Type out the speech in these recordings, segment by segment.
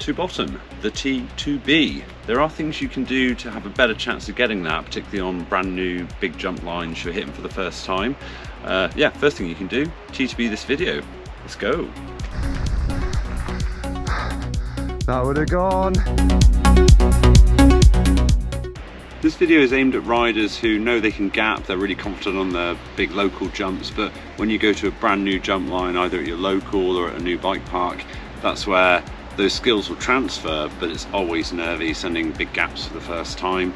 to bottom, the T2B. There are things you can do to have a better chance of getting that, particularly on brand new big jump lines you're hitting for the first time. Yeah, first thing you can do, T2B this video. Let's go. That would have gone. This video is aimed at riders who know they can gap, they're really confident on their big local jumps, but when you go to a brand new jump line, either at your local or at a new bike park, that's where those skills will transfer, but it's always nervy sending big gaps for the first time.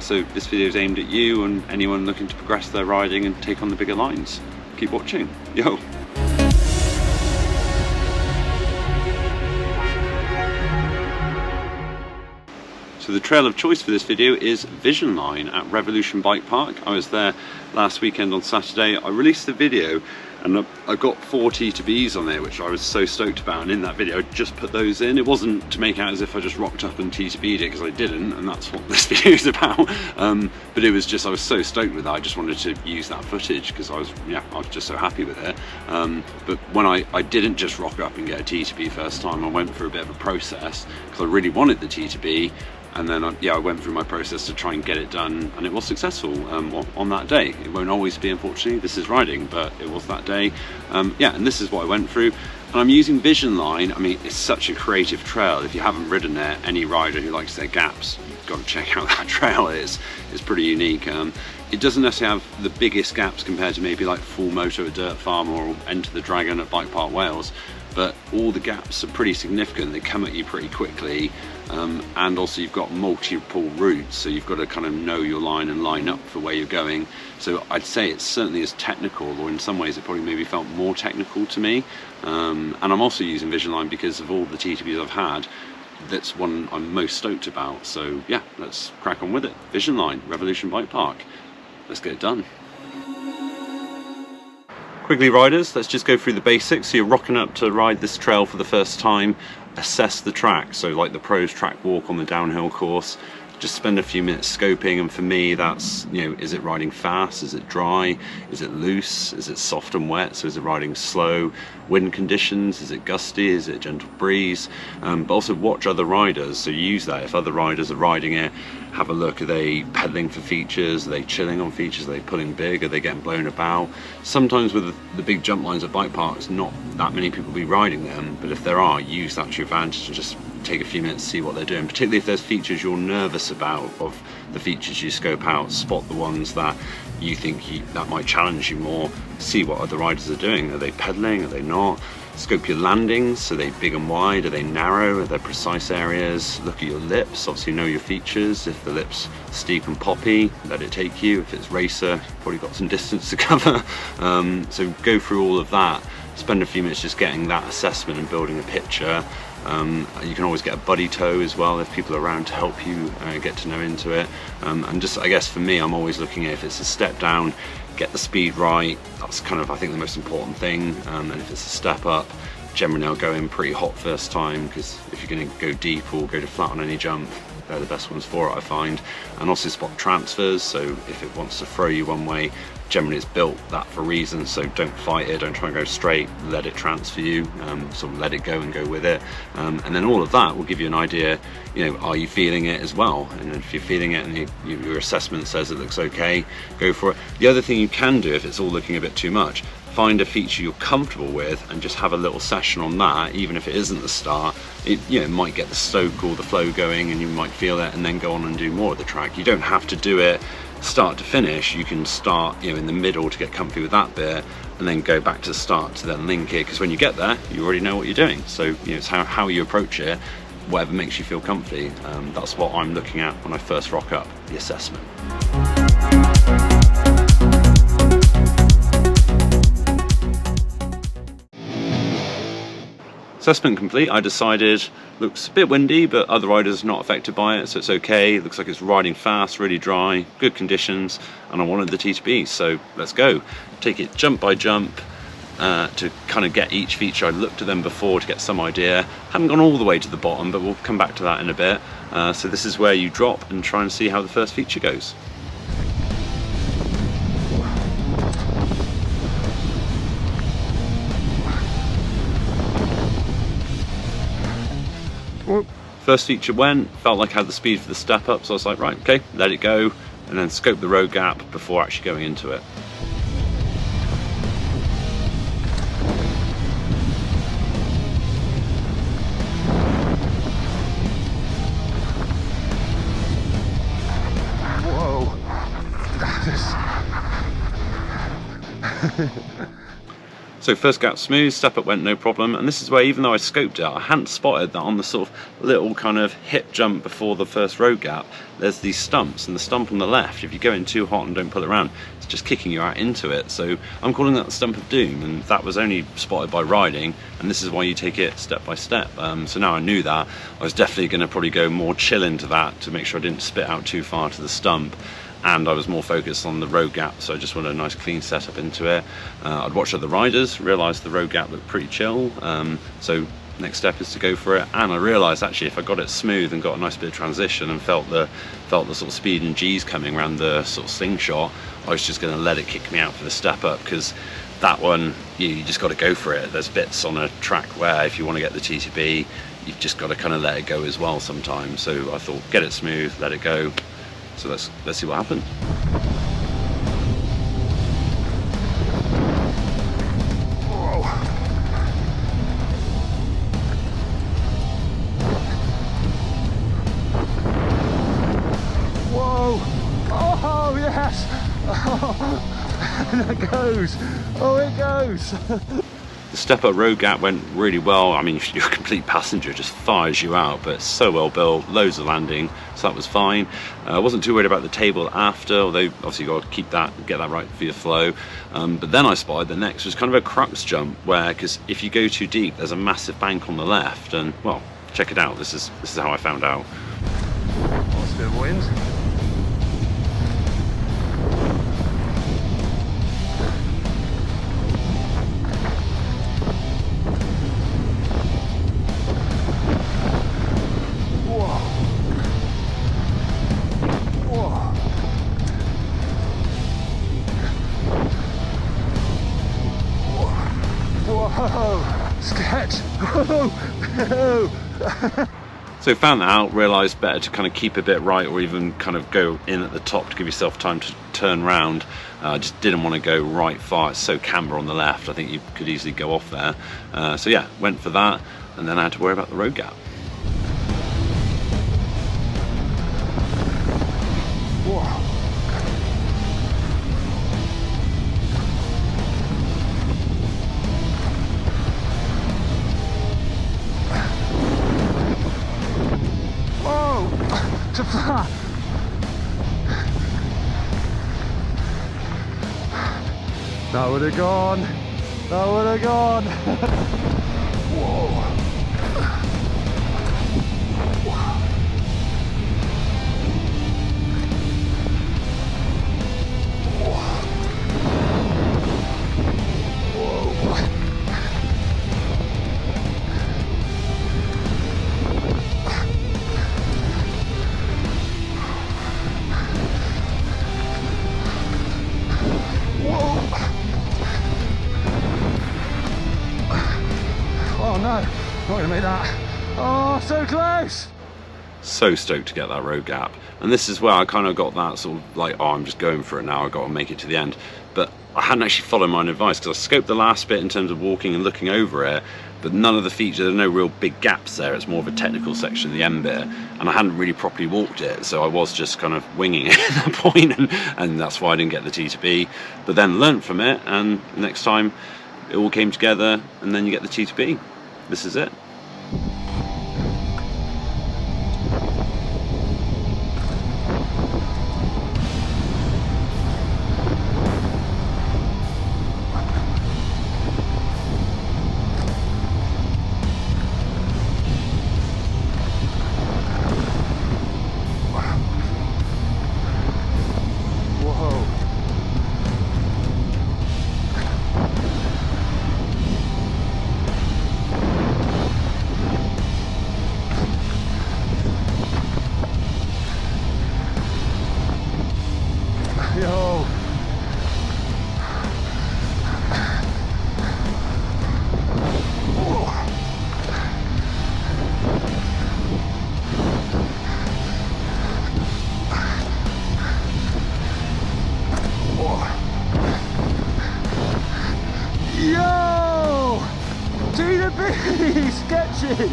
So this video is aimed at you and anyone looking to progress their riding and take on the bigger lines. Keep watching. Yo! So the trail of choice for this video is Vision Line at Revolution Bike Park. I was there last weekend on Saturday. I released the video and I got 4 T2Bs on there, which I was so stoked about, and in that video I just put those in. It wasn't to make out as if I just rocked up and T2B'd it, because I didn't, and that's what this video is about. But it was just, I was so stoked with that, I just wanted to use that footage because I was just so happy with it. But when I didn't just rock up and get a T2B first time, I went through a bit of a process because I really wanted the T2B. And then I went through my process to try and get it done, and it was successful on that day. It won't always be, unfortunately, this is riding, but it was that day. Yeah, and this is what I went through. And I'm using Vision Line. I mean, it's such a creative trail. If you haven't ridden it, any rider who likes their gaps, you've got to check out that trail. It's pretty unique. It doesn't necessarily have the biggest gaps compared to maybe like Full Moto at Dirt Farm or Enter the Dragon at Bike Park Wales, but all the gaps are pretty significant. They come at you pretty quickly. And also you've got multiple routes, so you've got to kind of know your line and line up for where you're going. So I'd say it's certainly as technical, or in some ways it probably maybe felt more technical to me. And I'm also using Vision Line because of all the T2Bs I've had, that's one I'm most stoked about. So yeah, let's crack on with it. Vision Line, Revolution Bike Park. Let's get it done. Quickly riders, let's just go through the basics. So you're rocking up to ride this trail for the first time. Assess the track, so like the pros track walk on the downhill course, just spend a few minutes scoping. And for me, that's, is it riding fast, is it dry, is it loose, is it soft and wet, so is it riding slow, wind conditions, is it gusty, is it a gentle breeze, but also watch other riders. So use that, if other riders are riding it, have a look. Are they pedaling for features, are they chilling on features, are they pulling big, are they getting blown about? Sometimes with the big jump lines at bike parks, not that many people will be riding them, but if there are, use that to your advantage and just take a few minutes to see what they're doing, particularly if there's features you're nervous about. Of the features you scope out, spot the ones that you think that might challenge you more, see what other riders are doing. Are they pedaling, are they not? Scope your landings, are they big and wide, are they narrow, are there precise areas? Look at your lips, obviously know your features. If the lip's steep and poppy, let it take you. If it's racer, probably got some distance to cover. So go through all of that, spend a few minutes just getting that assessment and building a picture. You can always get a buddy tow as well if people are around to help you get to know into it. And just, I guess for me, I'm always looking at if it's a step down, get the speed right. That's kind of, I think, the most important thing. And if it's a step up, generally I'll go in pretty hot first time, because if you're going to go deep or go to flat on any jump, they're the best ones for it, I find. And also spot transfers, so if it wants to throw you one way, generally it's built that for a reason, so don't fight it, don't try and go straight, let it transfer you, sort of let it go and go with it. And then all of that will give you an idea, are you feeling it as well? And if you're feeling it and your assessment says it looks okay, go for it. The other thing you can do, if it's all looking a bit too much, find a feature you're comfortable with and just have a little session on that. Even if it isn't the start, it might get the stoke or the flow going and you might feel it, and then go on and do more of the track. You don't have to do it start to finish. You can start in the middle to get comfy with that bit, and then go back to the start to then link it, because when you get there you already know what you're doing. So it's how you approach it, whatever makes you feel comfy. That's what I'm looking at when I first rock up, the assessment. Assessment complete. I decided, looks a bit windy, but other riders are not affected by it, so it's okay. It looks like it's riding fast, really dry, good conditions, and I wanted the T2B, so let's go. Take it jump by jump to kind of get each feature. I looked at them before to get some idea. Haven't gone all the way to the bottom, but we'll come back to that in a bit. So this is where you drop and try and see how the first feature goes. Whoop. First feature went, felt like I had the speed for the step up, so I was like, right, okay, let it go, and then scope the road gap before actually going into it. Whoa. So first gap smooth, step up went no problem, and this is where, even though I scoped it, I hadn't spotted that on the sort of little kind of hip jump before the first road gap, there's these stumps, and the stump on the left, if you go in too hot and don't pull it around, it's just kicking you out into it. So I'm calling that the stump of doom, and that was only spotted by riding, and this is why you take it step by step. So now I knew that, I was definitely going to probably go more chill into that to make sure I didn't spit out too far to the stump. And I was more focused on the road gap, so I just wanted a nice clean setup into it. I'd watched other riders, realised the road gap looked pretty chill, so next step is to go for it. And I realised actually if I got it smooth and got a nice bit of transition and felt the sort of speed and G's coming around the sort of slingshot, I was just going to let it kick me out for the step up, because that one, you just got to go for it. There's bits on a track where if you want to get the TTB, you've just got to kind of let it go as well sometimes. So I thought, get it smooth, let it go. So let's see what happens. Whoa! Oh yes! Oh, and it goes! Oh, it goes! The step up road gap went really well. I mean, your complete passenger just fires you out, but it's so well built, loads of landing, so that was fine. I wasn't too worried about the table after, although obviously you've got to keep that, get that right for your flow. But then I spotted the next was kind of a crux jump, where, because if you go too deep, there's a massive bank on the left, and well, check it out. This is how I found out. Lots of bit of wind. Whoa, sketch. So found that out, realised better to kind of keep a bit right, or even kind of go in at the top to give yourself time to turn round. Just didn't want to go right far, it's so camber on the left, I think you could easily go off there. So yeah, went for that, and then I had to worry about the road gap. Whoa. To flat. That would have gone. That would have gone. Whoa. Oh no, not gonna make that. Oh, so close! So stoked to get that road gap, and this is where I kind of got that sort of like, oh, I'm just going for it now, I've got to make it to the end. But I hadn't actually followed my own advice, because I scoped the last bit in terms of walking and looking over it, but none of the features, there's no real big gaps there, it's more of a technical section of the end bit, and I hadn't really properly walked it, so I was just kind of winging it at that point, and that's why I didn't get the T2B. But then learnt from it, and next time it all came together, and then you get the T2B. This is it. Tina B, sketchy.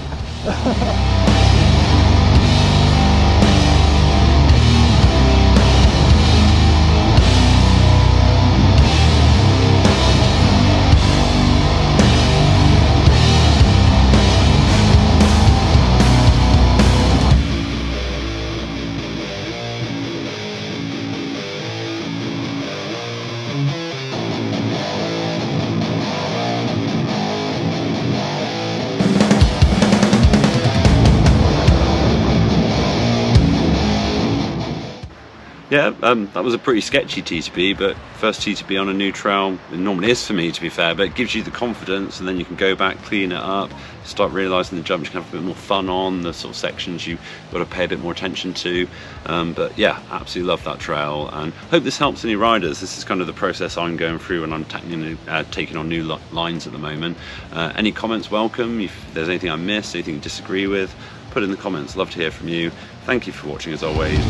Yeah, that was a pretty sketchy T2B, but first T2B on a new trail. It normally is for me, to be fair, but it gives you the confidence, and then you can go back, clean it up, start realising the jumps you can have a bit more fun on, the sort of sections you've got to pay a bit more attention to. But yeah, absolutely love that trail, and hope this helps any riders. This is kind of the process I'm going through when I'm taking on new lines at the moment. Any comments welcome. If there's anything I missed, anything you disagree with, put in the comments. Love to hear from you. Thank you for watching as always.